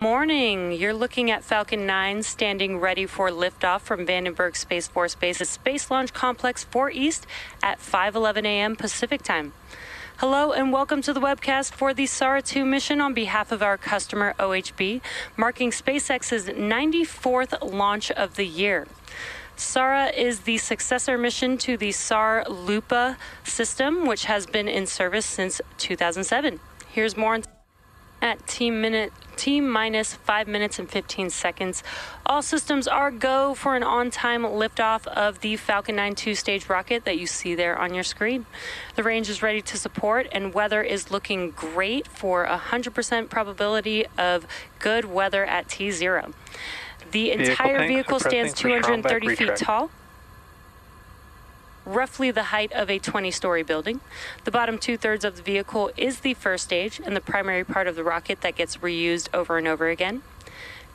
Morning. You're looking at Falcon 9 standing ready for liftoff from Vandenberg Space Force Base's Space Launch Complex 4 East at 5:11 a.m. Pacific Time. Hello and welcome to the webcast for the SARah-2 mission on behalf of our customer OHB, marking SpaceX's 94th launch of the year. SARah is the successor mission to the SAR-2 system, which has been in service since 2007. Here's more at T-minus 5 minutes and 15 seconds. All systems are go for an on-time liftoff of the Falcon 9 two-stage rocket that you see there on your screen. The range is ready to support, and weather is looking great for 100% probability of good weather at T0. The entire vehicle stands 230 feet tall, roughly the height of a 20-story building. The bottom two-thirds of the vehicle is the first stage and the primary part of the rocket that gets reused over and over again.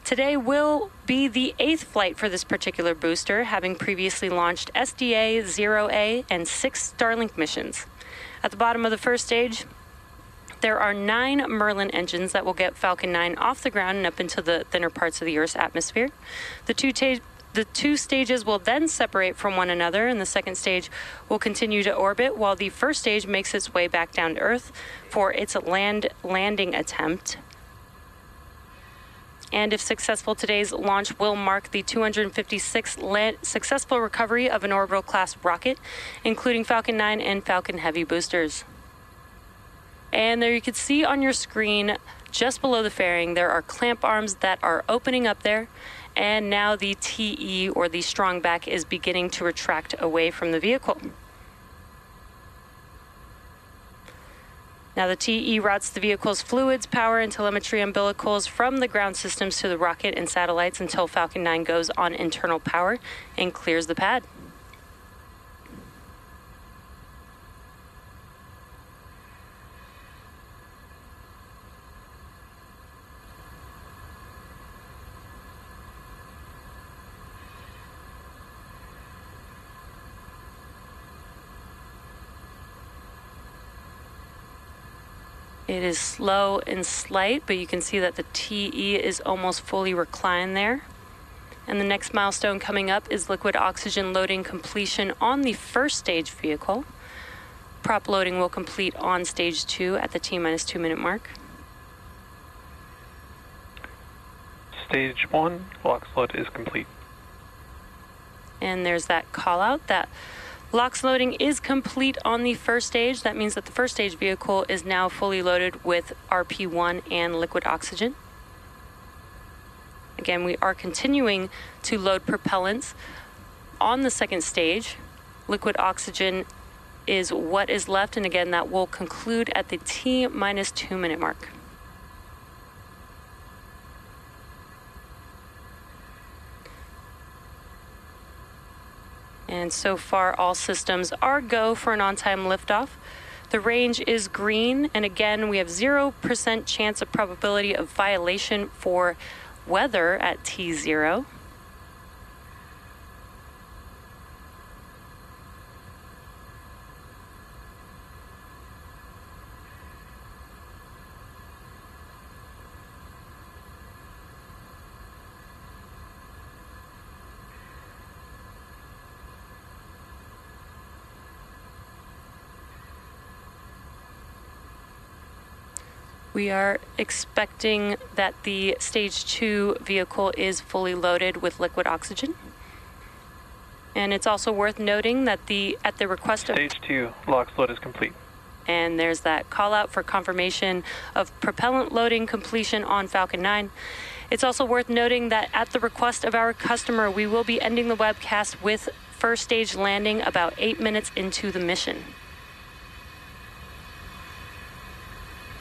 Today will be the 8th flight for this particular booster, having previously launched SDA, 0A, and 6 Starlink missions. At the bottom of the first stage, there are 9 Merlin engines that will get Falcon 9 off the ground and up into the thinner parts of the Earth's atmosphere. The two stages will then separate from one another, and the second stage will continue to orbit while the first stage makes its way back down to Earth for its landing attempt. And if successful, today's launch will mark the 256th successful recovery of an orbital-class rocket, including Falcon 9 and Falcon Heavy boosters. And there you can see on your screen, just below the fairing, there are clamp arms that are opening up there. And now the TE, or the strong back, is beginning to retract away from the vehicle. Now the TE routes the vehicle's fluids, power, and telemetry umbilicals from the ground systems to the rocket and satellites until Falcon 9 goes on internal power and clears the pad. It is slow and slight, but you can see that the TE is almost fully reclined there. And the next milestone coming up is liquid oxygen loading completion on the first stage vehicle. Prop loading will complete on stage 2 at the T-minus 2 minute mark. Stage 1, LOX load is complete. And there's that call out that LOX loading is complete on the first stage. That means that the first stage vehicle is now fully loaded with RP1 and liquid oxygen. Again, we are continuing to load propellants on the second stage. Liquid oxygen is what is left, and again, that will conclude at the T-minus 2 minute mark. And so far, all systems are go for an on-time liftoff. The range is green, and again, we have 0% chance of probability of violation for weather at T0. We are expecting that the stage 2 vehicle is fully loaded with liquid oxygen. And it's also worth noting that at the request of stage 2, LOX load is complete. And there's that call out for confirmation of propellant loading completion on Falcon 9. It's also worth noting that at the request of our customer, we will be ending the webcast with first stage landing about 8 minutes into the mission.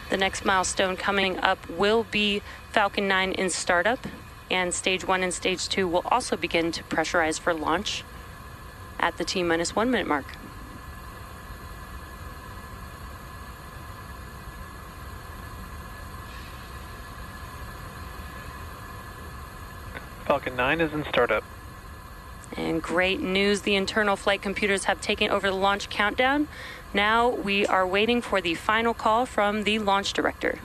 The next milestone coming up will be Falcon 9 in startup, and stage 1 and stage 2 will also begin to pressurize for launch at the T-minus 1 minute mark. Falcon 9 is in startup. And great news, the internal flight computers have taken over the launch countdown. Now we are waiting for the final call from the launch director.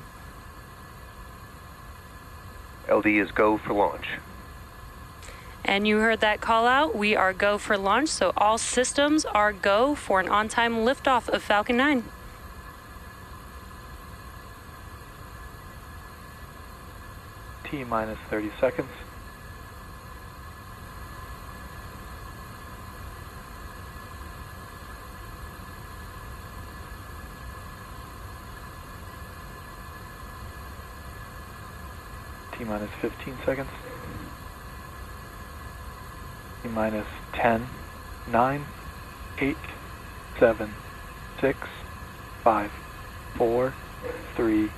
LD is go for launch. And you heard that call out. We are go for launch, so all systems are go for an on-time liftoff of Falcon 9. T minus 30 seconds. T minus 15 seconds. T minus 10, 9, 8, 7, 6, 5, 4, 3,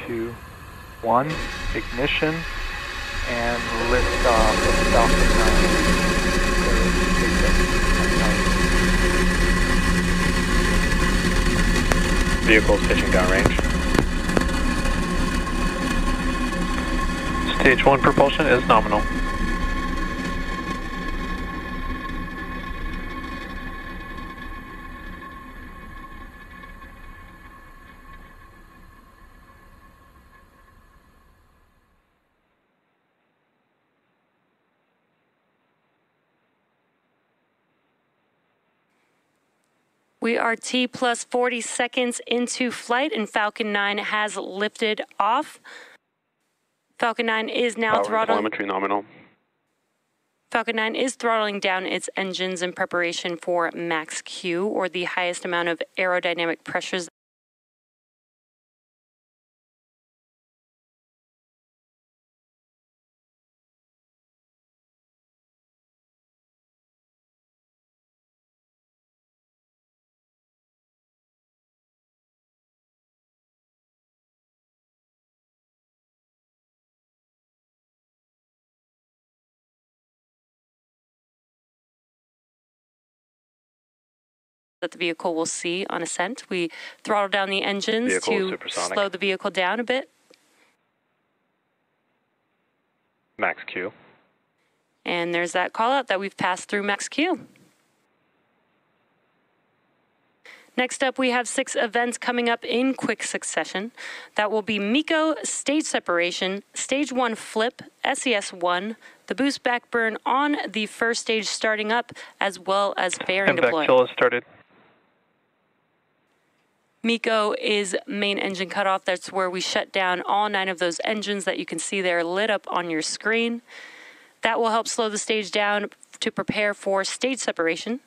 2, 1. Ignition and liftoff of Falcon 9. Vehicles pitching downrange. Stage 1 propulsion is nominal. We are T plus 40 seconds into flight, and Falcon 9 has lifted off. Falcon 9 is now Power throttling. telemetry nominal. Falcon 9 is throttling down its engines in preparation for max Q, or the highest amount of aerodynamic pressures that the vehicle will see on ascent. We throttle down the engines Vehicle to supersonic. slow the vehicle down a bit. Max Q. And there's that call out that we've passed through max Q. Next up, we have 6 events coming up in quick succession. That will be MECO, stage separation, stage 1 flip, SES-1, the boost back burn on the first stage starting up, as well as fairing deploy. MVAC kill has started. MECO is main engine cutoff. That's where we shut down all 9 of those engines that you can see there lit up on your screen. That will help slow the stage down to prepare for stage separation.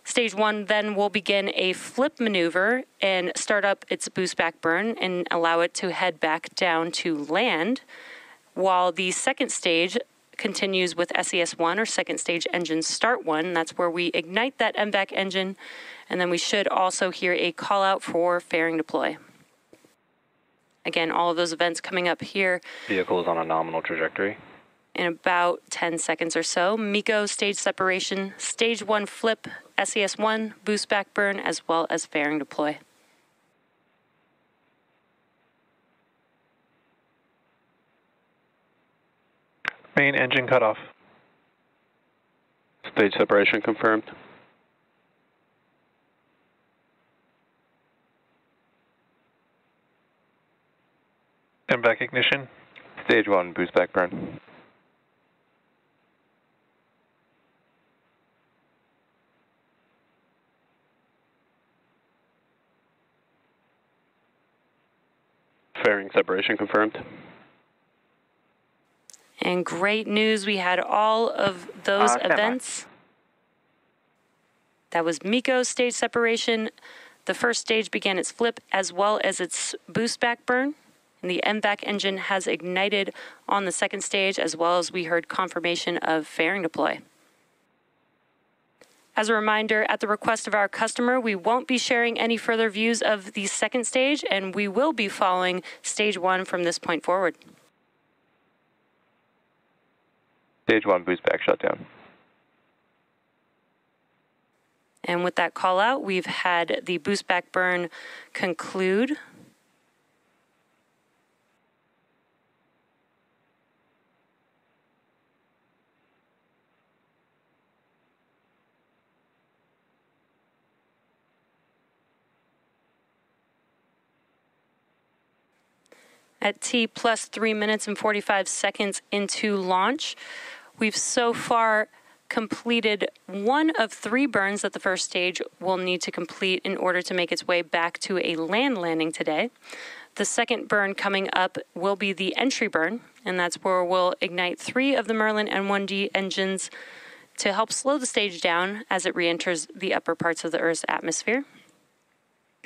Stage 1 then will begin a flip maneuver and start up its boost back burn and allow it to head back down to land, while the second stage continues with SES-1, or second stage engine start 1. That's where we ignite that MVAC engine, and then we should also hear a call out for fairing deploy. Again, all of those events coming up here Vehicle is on a nominal trajectory. in about 10 seconds or so. MECO, stage separation, stage 1 flip, SES-1, boost back burn, as well as fairing deploy. Main engine cutoff. Stage separation confirmed. MVAC ignition. Stage 1 boost back burn. Fairing separation confirmed. And great news, we had all of those events. That was MECO stage separation. The first stage began its flip as well as its boost back burn. And the MVAC engine has ignited on the second stage, as well as we heard confirmation of fairing deploy. As a reminder, at the request of our customer, we won't be sharing any further views of the second stage, and we will be following stage 1 from this point forward. Stage 1 boost back shutdown. And with that call out, we've had the boost back burn conclude. At T plus 3 minutes and 45 seconds into launch, we've so far completed one of 3 burns that the first stage will need to complete in order to make its way back to a land landing today. The second burn coming up will be the entry burn, and that's where we'll ignite 3 of the Merlin N1D engines to help slow the stage down as it re-enters the upper parts of the Earth's atmosphere.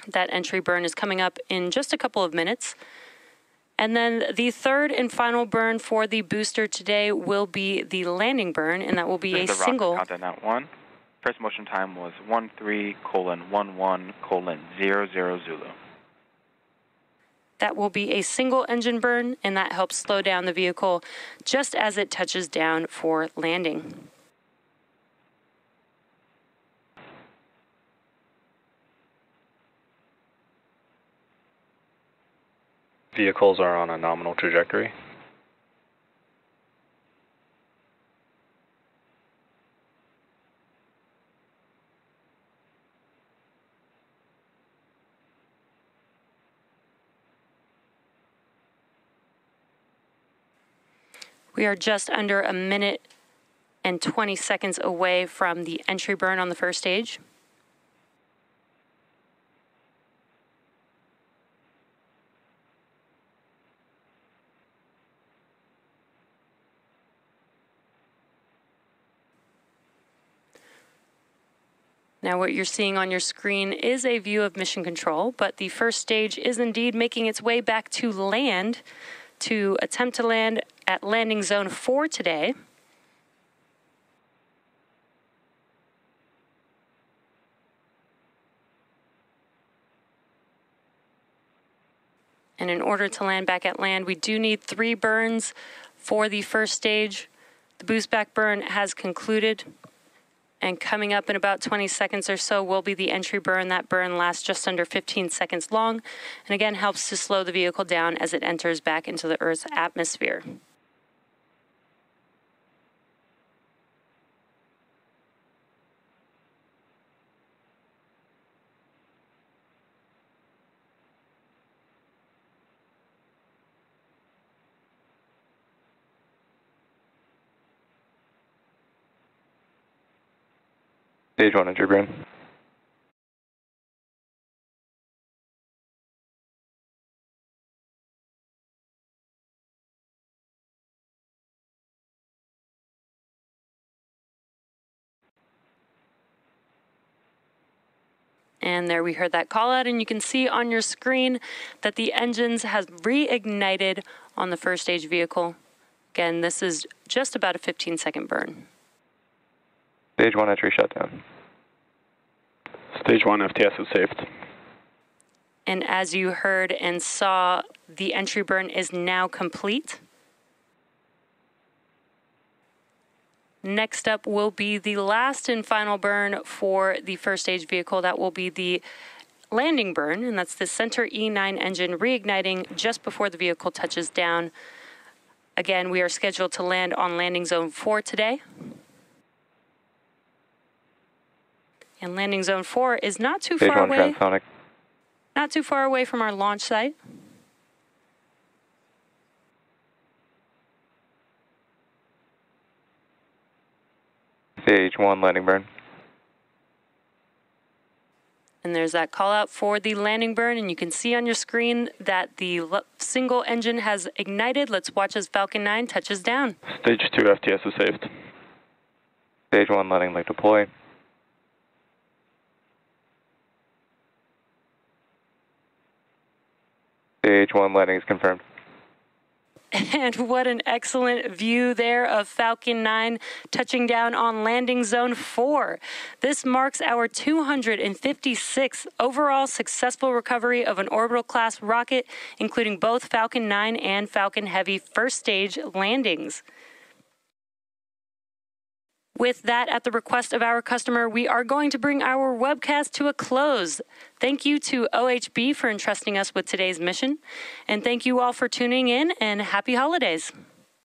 That entry burn is coming up in just a couple of minutes. And then the third and final burn for the booster today will be the landing burn, and that will be a single. Countdown 1. First motion time was 13:11:00 Zulu. That will be a single engine burn, and that helps slow down the vehicle just as it touches down for landing. Vehicles are on a nominal trajectory. We are just under 1 minute and 20 seconds away from the entry burn on the first stage. Now what you're seeing on your screen is a view of mission control, but the first stage is indeed making its way back to land to attempt to land at landing zone 4 today. And in order to land back at land, we do need 3 burns for the first stage. The boost back burn has concluded. And coming up in about 20 seconds or so will be the entry burn. That burn lasts just under 15 seconds long, and again helps to slow the vehicle down as it enters back into the Earth's atmosphere. Stage 1 entry burn. And there we heard that call out, and you can see on your screen that the engines has reignited on the first stage vehicle. Again, this is just about a 15-second burn. Stage 1 entry shutdown. Stage 1 FTS is saved. And as you heard and saw, the entry burn is now complete. Next up will be the last and final burn for the first stage vehicle. That will be the landing burn, and that's the center E9 engine reigniting just before the vehicle touches down. Again, we are scheduled to land on landing zone 4 today. And landing zone 4 is not too far away. Transonic. Not too far away from our launch site. Stage 1 landing burn. And there's that call out for the landing burn, and you can see on your screen that the single engine has ignited. Let's watch as Falcon 9 touches down. Stage 2 FTS is saved. Stage 1 landing leg deploy. Stage 1 landing is confirmed. And what an excellent view there of Falcon 9 touching down on landing zone 4. This marks our 256th overall successful recovery of an orbital class rocket, including both Falcon 9 and Falcon Heavy first stage landings. With that, at the request of our customer, we are going to bring our webcast to a close. Thank you to OHB for entrusting us with today's mission, and thank you all for tuning in, and happy holidays.